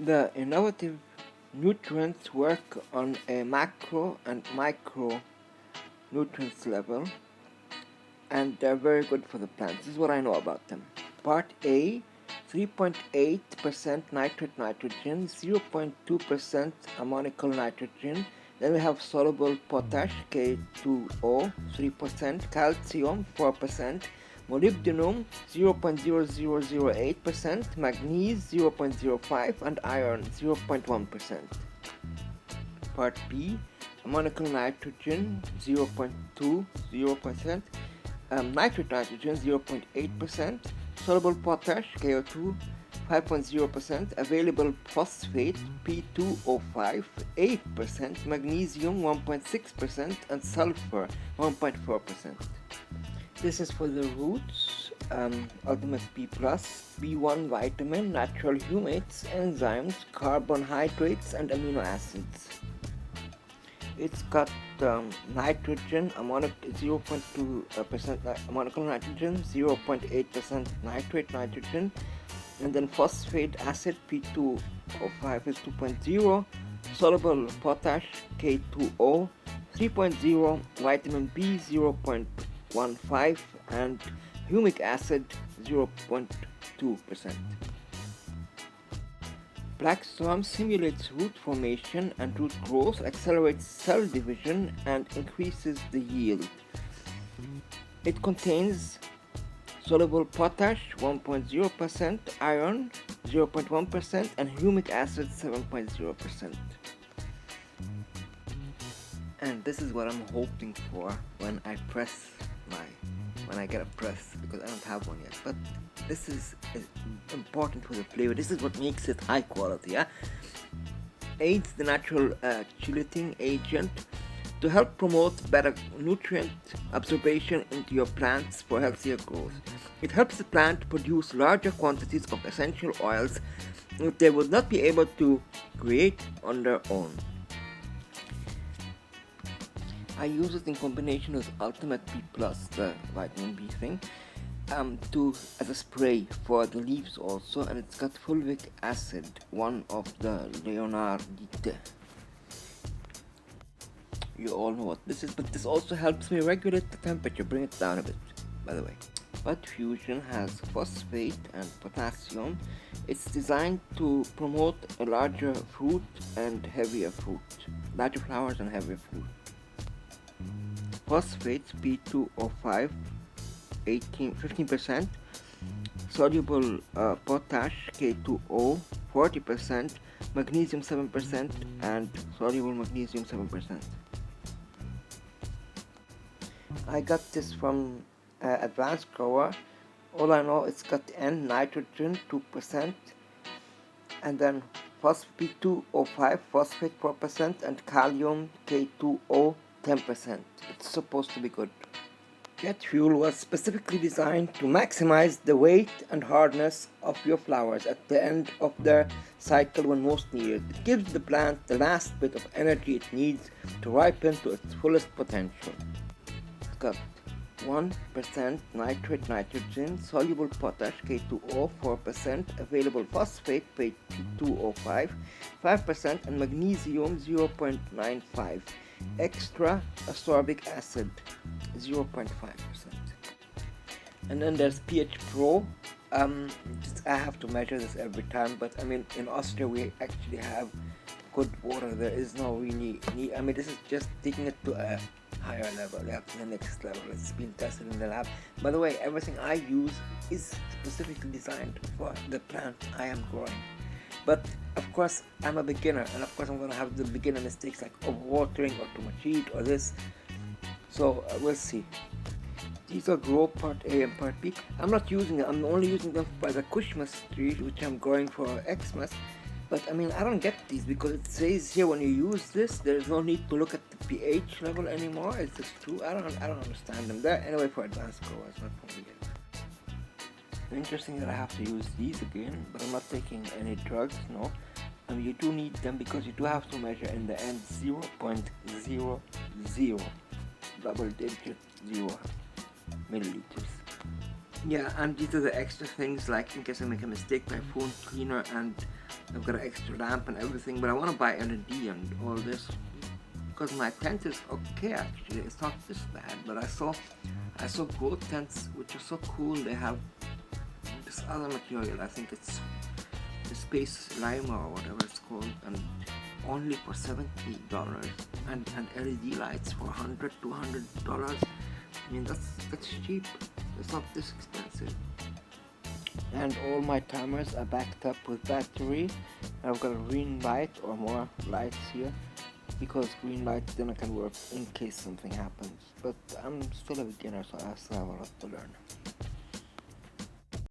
The innovative nutrients work on a macro and micro nutrients level, and they're very good for the plants. This is what I know about them. Part A, 3.8% nitrate nitrogen, 0.2% ammonical nitrogen. Then we have soluble potash, K2O, 3%, calcium, 4%, molybdenum, 0.0008%, magnesium, 0.05%, and iron, 0.1%. Part B, ammonical nitrogen, 0.20%, nitrate nitrogen, 0.8%, soluble potash, KO2, 5.0%, available phosphate, P2O5, 8%, magnesium, 1.6%, and sulfur, 1.4%. This is for the roots, Ultimate B+, B1 vitamin, natural humates, enzymes, carbohydrates, and amino acids. It's got nitrogen, 0.2% ammonical nitrogen, 0.8% nitrate nitrogen, and then phosphate acid, P2O5 is 2.0, soluble potash, K2O, 3.0, vitamin B, 0.15, and humic acid, 0.2%. Black Swarm simulates root formation and root growth, accelerates cell division, and increases the yield. It contains soluble potash 1.0%, iron 0.1%, and humic acid 7.0%. And this is what I'm hoping for when I get a press, because I don't have one yet. But this is important for the flavor. This is what makes it high quality. Yeah? Aids the natural chelating agent to help promote better nutrient absorption into your plants for healthier growth. It helps the plant produce larger quantities of essential oils that they would not be able to create on their own. I use it in combination with Ultimate B+, the vitamin B thing, as a spray for the leaves also, and it's got fulvic acid, one of the Leonardite. You all know what this is, but this also helps me regulate the temperature, bring it down a bit, by the way. Bud Fusion has phosphate and potassium. It's designed to promote a larger fruit and heavier fruit, larger flowers and heavier fruit. Phosphates, P2O5, 15%, soluble potash, K2O, 40%, magnesium 7%, and soluble magnesium 7%. I got this from Advanced Grower. All I know, it's got N nitrogen 2%, and then P2O5, phosphate 4%, and kalium, K2O 10%. It's supposed to be good. Jet fuel was specifically designed to maximize the weight and hardness of your flowers at the end of their cycle when most needed. It gives the plant the last bit of energy it needs to ripen to its fullest potential. It's got 1% nitrate nitrogen, soluble potash K2O, 4%, available phosphate P2O5, 5%, and magnesium 0.95, extra ascorbic acid 0.5%. And then there's pH Pro. I have to measure this every time, but I mean, in Austria we actually have good water. There is no really need. I mean, this is just taking it to a higher level, to the next level. It's been tested in the lab. By the way, everything I use is specifically designed for the plant I am growing. But of course, I'm a beginner, and of course I'm going to have the beginner mistakes like overwatering or too much heat or this. So we'll see. These are Grow Part A and Part B. I'm not using them. I'm only using them by the Christmas tree, which I'm growing for Xmas. But I mean, I don't get these because it says here when you use this, there's no need to look at the pH level anymore. Is this true? I don't understand them. They're anyway for advanced growers, not for me yet. Interesting that I have to use these again, but I'm not taking any drugs, no. I mean, you do need them because you do have to measure in the end 0.00 double digit 0 milliliters. Yeah, and these are the extra things like in case I make a mistake, my phone cleaner and I've got an extra lamp and everything, but I want to buy LED and all this because my tent is okay actually. It's not this bad, but I saw goat tents which are so cool. They have this other material. I think it's the space lima or whatever it's called, and only for $70, and LED lights for $100-$200. I mean that's cheap. It's not this expensive. And all my timers are backed up with battery. I've got a green light or more lights here because green lights then I can work in case something happens. But I'm still a beginner, so I still have a lot to learn.